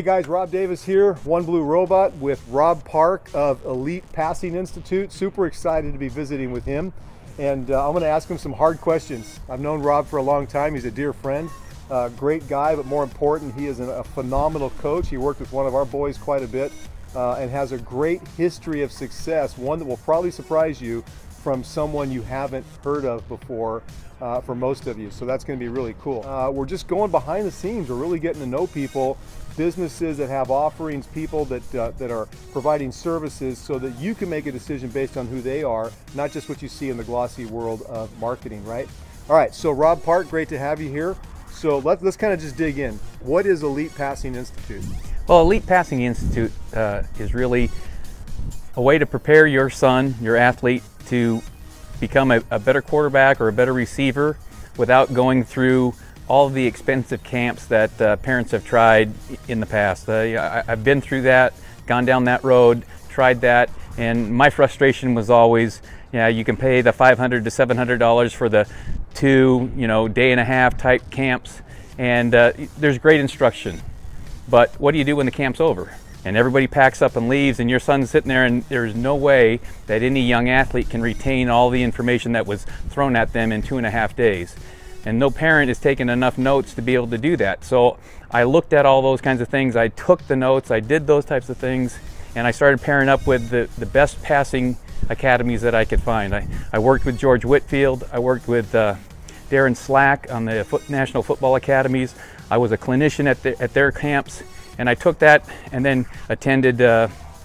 Hey guys, Rob Davis here, One Blue Robot with Rob Park of Elite Passing Institute. Super excited to be visiting with him, and I'm going to ask him some hard questions. I've known Rob for a long time. He's a dear friend, great guy, but more important, he is a phenomenal coach. He worked with one of our boys quite a bit and has a great history of success, one that will probably surprise you from someone you haven't heard of before for most of you. So that's going to be really cool. We're just going behind the scenes. We're really getting to know people, businesses that have offerings, people that are providing services, so that you can make a decision based on who they are, not just what you see in the glossy world of marketing, right? All right, so Rob Park, great to have you here. So let's kind of just dig in. What is Elite Passing Institute? Well, Elite Passing Institute is really a way to prepare your son, your athlete, to become a better quarterback or a better receiver without going through all of the expensive camps that parents have tried in the past. I've been through that, gone down that road, tried that, and my frustration was always, you can pay the $500 to $700 for the 2, day and a half type camps, and there's great instruction. But what do you do when the camp's over? And everybody packs up and leaves, and your son's sitting there, and there's no way that any young athlete can retain all the information that was thrown at them in 2.5 days. And no parent is taking enough notes to be able to do that. So I looked at all those kinds of things. I took the notes, I did those types of things, and I started pairing up with the best passing academies that I could find. I worked with George Whitfield. I worked with Darren Slack on the National Football Academies. I was a clinician at their camps. And I took that and then attended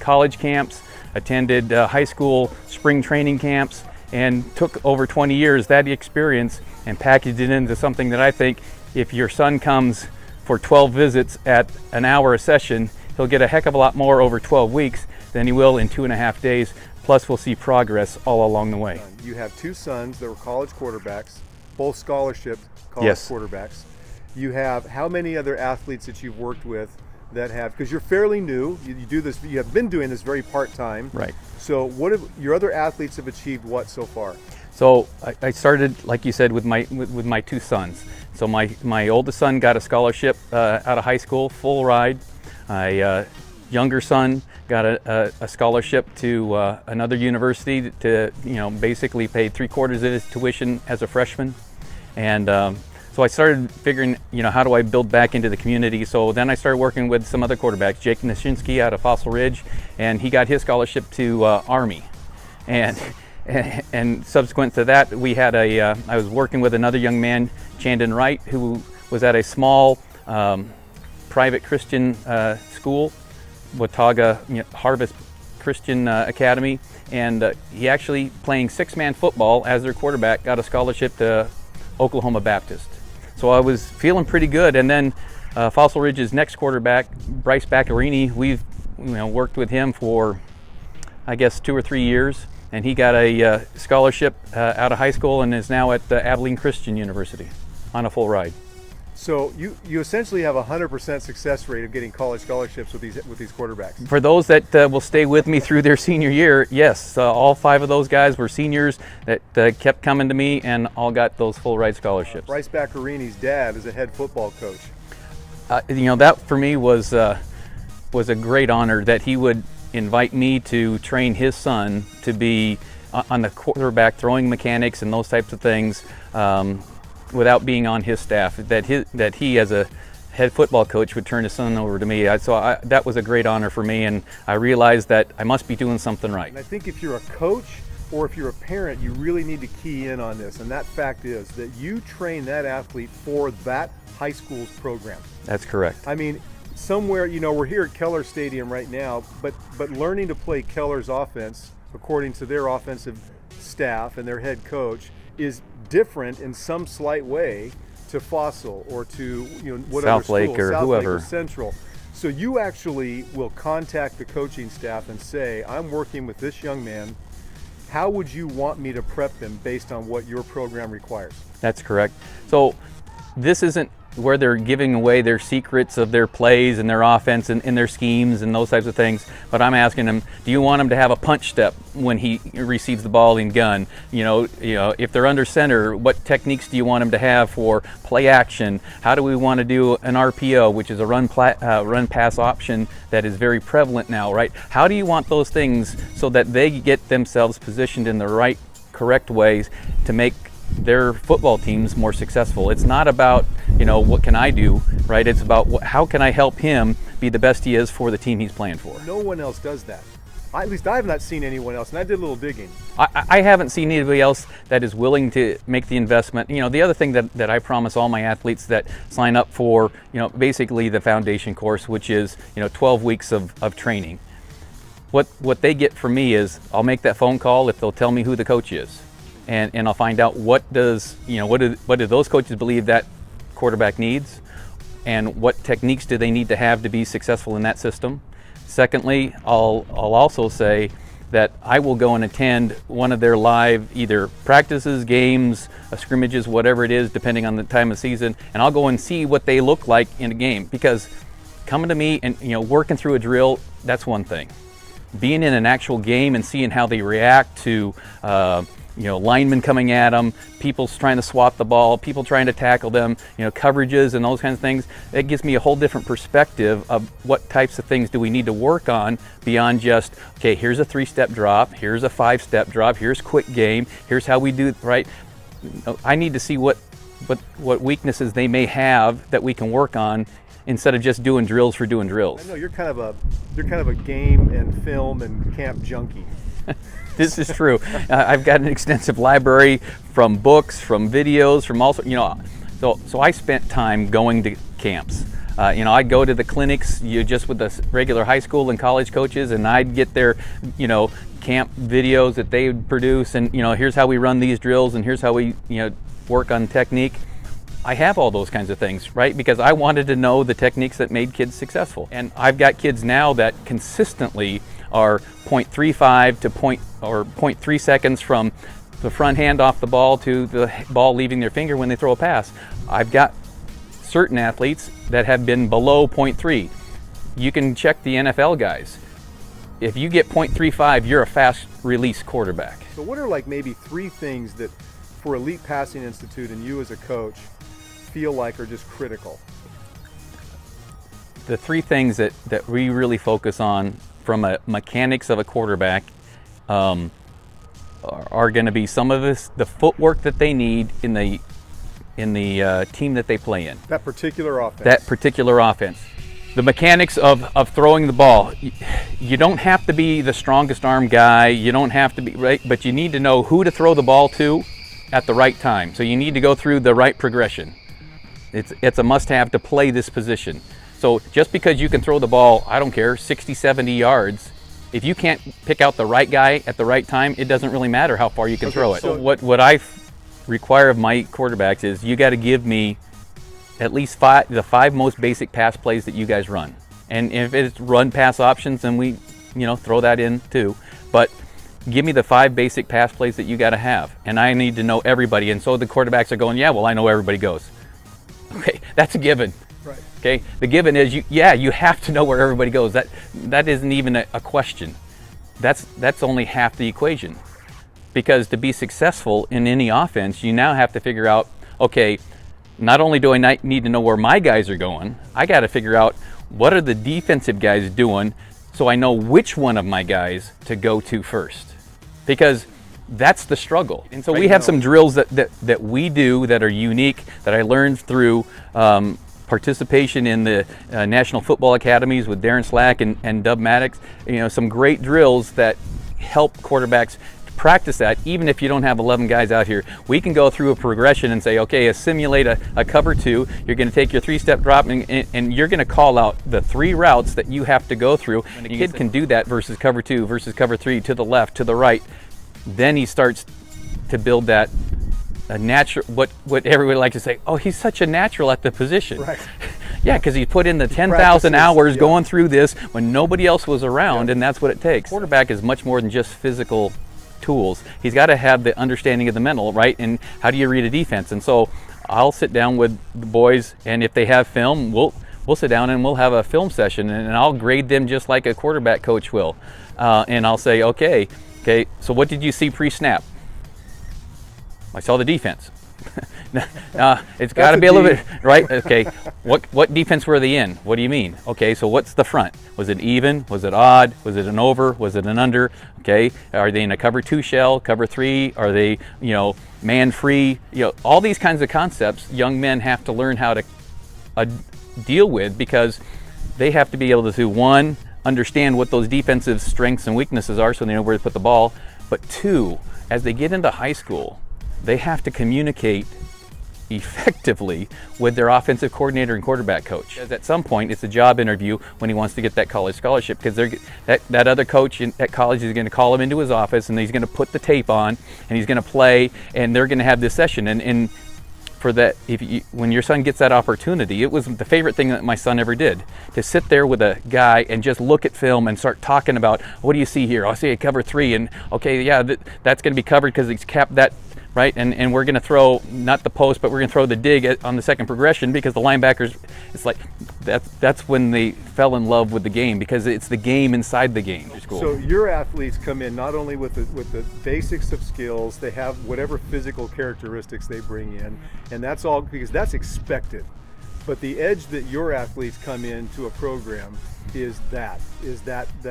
college camps, attended high school spring training camps, and took over 20 years that experience and packaged it into something that I think if your son comes for 12 visits at an hour a session, he'll get a heck of a lot more over 12 weeks than he will in 2.5 days. Plus, we'll see progress all along the way. You have 2 sons that were college quarterbacks, both scholarship college Yes. quarterbacks. You have how many other athletes that you've worked with that have, because you're fairly new, you do this, you have been doing this very part-time. Right. So what have your other athletes have achieved what so far? So I started, like you said, with my 2 sons. So my oldest son got a scholarship out of high school, full ride. My younger son got a scholarship to another university to, basically paid 3/4 of his tuition as a freshman. And so I started figuring, how do I build back into the community? So then I started working with some other quarterbacks, Jake Nashinsky out of Fossil Ridge, and he got his scholarship to Army. And subsequent to that, we had I was working with another young man, Chandon Wright, who was at a small private Christian school, Watauga Harvest Christian Academy, and he actually, playing 6-man football as their quarterback, got a scholarship to Oklahoma Baptist. So I was feeling pretty good. And then Fossil Ridge's next quarterback, Bryce Baccarini, we've worked with him for, I guess, 2 or 3 years, and he got a scholarship out of high school and is now at Abilene Christian University on a full ride. So you essentially have a 100% success rate of getting college scholarships with these quarterbacks. For those that will stay with me through their senior year, yes, all 5 of those guys were seniors that kept coming to me and all got those full ride scholarships. Bryce Baccarini's dad is a head football coach. That for me was a great honor that he would invite me to train his son to be on the quarterback throwing mechanics and those types of things. Without being on his staff, that he as a head football coach would turn his son over to me. That was a great honor for me, and I realized that I must be doing something right. And I think if you're a coach or if you're a parent, you really need to key in on this, and that fact is that you train that athlete for that high school's program. That's correct. I mean, somewhere, we're here at Keller Stadium right now, but learning to play Keller's offense according to their offensive staff and their head coach is different in some slight way to Fossil or to whatever Southlake school, or Southlake whoever. or Central. So you actually will contact the coaching staff and say, I'm working with this young man. How would you want me to prep them based on what your program requires? That's correct. So this isn't where they're giving away their secrets of their plays and their offense and their schemes and those types of things. But I'm asking them, do you want him to have a punch step when he receives the ball in gun? You know, if they're under center, what techniques do you want him to have for play action? How do we want to do an RPO, which is a run pass option that is very prevalent now, right? How do you want those things so that they get themselves positioned in the right, correct ways to make their football teams more successful? It's not about, what can I do, right? It's about how can I help him be the best he is for the team he's playing for. No one else does that. At least I have not seen anyone else, and I did a little digging. I haven't seen anybody else that is willing to make the investment. The other thing that I promise all my athletes that sign up for, basically the foundation course, which is, 12 weeks of training. What they get from me is I'll make that phone call if they'll tell me who the coach is. And I'll find out what do those coaches believe that quarterback needs, and what techniques do they need to have to be successful in that system. Secondly, I'll also say that I will go and attend one of their live either practices, games, scrimmages, whatever it is, depending on the time of season, and I'll go and see what they look like in a game. Because coming to me and working through a drill, that's one thing. Being in an actual game and seeing how they react to linemen coming at them, people trying to swat the ball, people trying to tackle them, coverages and those kinds of things. It gives me a whole different perspective of what types of things do we need to work on beyond just, okay, here's a 3-step drop, here's a 5-step drop, here's quick game, here's how we do it, right? I need to see what weaknesses they may have that we can work on instead of just doing drills for doing drills. I know you're kind of a game and film and camp junkie. This is true. I've got an extensive library from books, from videos, from also, so I spent time going to camps. I'd go to the clinics just with the regular high school and college coaches, and I'd get their, camp videos that they would produce, and, here's how we run these drills, and here's how we, work on technique. I have all those kinds of things, right? Because I wanted to know the techniques that made kids successful. And I've got kids now that consistently are 0.35 to 0.3 seconds from the front hand off the ball to the ball leaving their finger when they throw a pass. I've got certain athletes that have been below 0.3. You can check the NFL guys. If you get 0.35, you're a fast release quarterback. So what are maybe 3 things that for Elite Passing Institute and you as a coach feel like are just critical? The 3 things that we really focus on from a mechanics of a quarterback are going to be some of the footwork that they need in the team that they play in. That particular offense. The mechanics of throwing the ball. You don't have to be the strongest arm guy. You don't have to be, right? But you need to know who to throw the ball to at the right time. So you need to go through the right progression. It's a must-have to play this position. So just because you can throw the ball, I don't care, 60, 70 yards, if you can't pick out the right guy at the right time, it doesn't really matter how far you can throw it. So what I require of my quarterbacks is you got to give me at least the 5 most basic pass plays that you guys run. And if it's run pass options, then we throw that in too. But give me the 5 basic pass plays that you got to have. And I need to know everybody. And so the quarterbacks are going, yeah, well, I know everybody goes. Okay, that's a given. Right. Okay, the given is you have to know where everybody goes. That isn't even a question. That's only half the equation. Because to be successful in any offense, you now have to figure out, okay, not only do I need to know where my guys are going, I got to figure out what are the defensive guys doing so I know which one of my guys to go to first. Because that's the struggle. And so we have some drills that we do that are unique, that I learned through participation in the National Football Academies with Darren Slack and Dub Maddox. Some great drills that help quarterbacks practice that. Even if you don't have 11 guys out here, we can go through a progression and say, okay, simulate a cover 2. You're going to take your 3-step drop and you're going to call out the 3 routes that you have to go through. And a kid can do that versus cover 2, versus cover 3, to the left, to the right. Then he starts to build that a natural, what everybody likes to say, oh, he's such a natural at the position. Right. Yeah, because he put in the 10,000 hours going through this when nobody else was around, and that's what it takes. Quarterback is much more than just physical tools. He's got to have the understanding of the mental, right? And how do you read a defense? And so I'll sit down with the boys, and if they have film, we'll sit down and we'll have a film session, and I'll grade them just like a quarterback coach will. And I'll say, okay, so what did you see pre-snap? I saw the defense. It's got to be a little bit, right? Okay, what defense were they in? What do you mean? Okay, so what's the front? Was it even? Was it odd? Was it an over? Was it an under? Okay, are they in a cover 2 shell, cover 3? Are they, man free? All these kinds of concepts young men have to learn how to deal with, because they have to be able to, one, understand what those defensive strengths and weaknesses are so they know where to put the ball, but two, as they get into high school, they have to communicate effectively with their offensive coordinator and quarterback coach. Because at some point, it's a job interview when he wants to get that college scholarship, because that other coach at college is going to call him into his office, and he's going to put the tape on, and he's going to play, and they're going to have this session. And for that, when your son gets that opportunity, it was the favorite thing that my son ever did, to sit there with a guy and just look at film and start talking about, what do you see here? I see a cover 3, and okay, yeah, that's going to be covered because he's capped that, right? And we're going to throw, not the post, but we're going to throw the dig on the second progression, because the linebackers, it's like, that's when they fell in love with the game, because it's the game inside the game. So your athletes come in not only with the basics of skills, they have whatever physical characteristics they bring in, and that's all because that's expected. But the edge that your athletes come into a program is that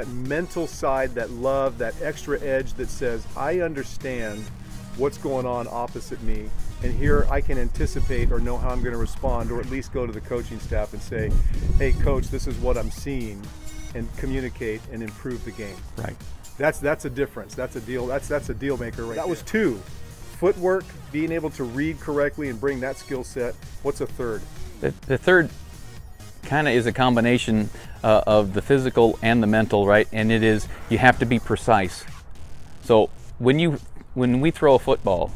mental side, that love, that extra edge that says, I understand what's going on opposite me, and here I can anticipate or know how I'm going to respond, or at least go to the coaching staff and say, hey coach, this is what I'm seeing, and communicate and improve the game. Right. That's a difference. That's a deal. That's a deal maker right there. That was 2. Footwork, being able to read correctly and bring that skill set. What's a third? The third kind of is a combination of the physical and the mental, right? And it is, you have to be precise. So when we throw a football,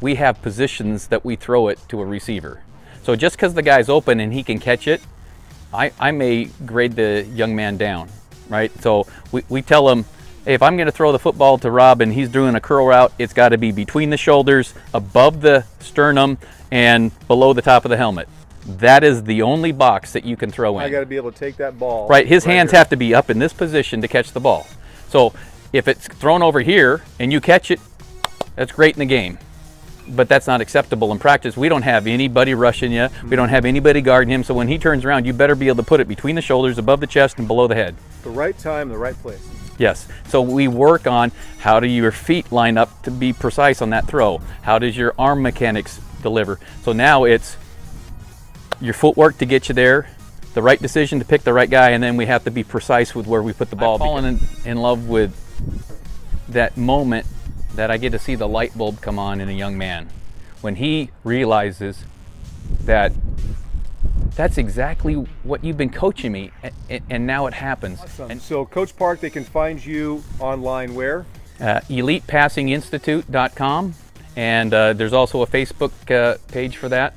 we have positions that we throw it to a receiver. So just because the guy's open and he can catch it, I may grade the young man down, right? So we tell him, hey, if I'm going to throw the football to Rob and he's doing a curl route, it's got to be between the shoulders, above the sternum, and below the top of the helmet. That is the only box that you can throw in. I got to be able to take that ball. Right, his hands have to be up in this position to catch the ball. So if it's thrown over here and you catch it, that's great in the game. But that's not acceptable in practice. We don't have anybody rushing you. We don't have anybody guarding him. So when he turns around, you better be able to put it between the shoulders, above the chest, and below the head. The right time, the right place. Yes. So we work on how do your feet line up to be precise on that throw. How does your arm mechanics deliver? So now it's your footwork to get you there, the right decision to pick the right guy, and then we have to be precise with where we put the ball. I've fallen in love with that moment that I get to see the light bulb come on in a young man when he realizes that that's exactly what you've been coaching me, and now it happens. Awesome. And so Coach Park, they can find you online where? ElitePassingInstitute.com, and there's also a Facebook page for that.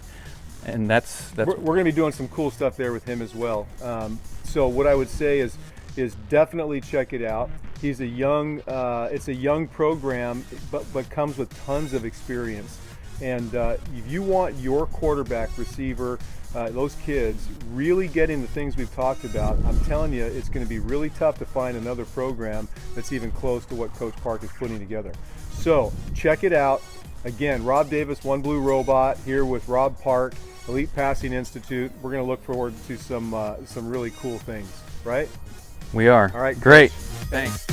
And that's we're going to be doing some cool stuff there with him as well. So what I would say is definitely check it out. He's a young, it's a young program, but comes with tons of experience. And if you want your quarterback, receiver, those kids really getting the things we've talked about, I'm telling you, it's going to be really tough to find another program that's even close to what Coach Park is putting together. So check it out. Again, Rob Davis, One Blue Robot, here with Rob Park, Elite Passing Institute. We're going to look forward to some really cool things, right? We are. All right. Great. Thanks.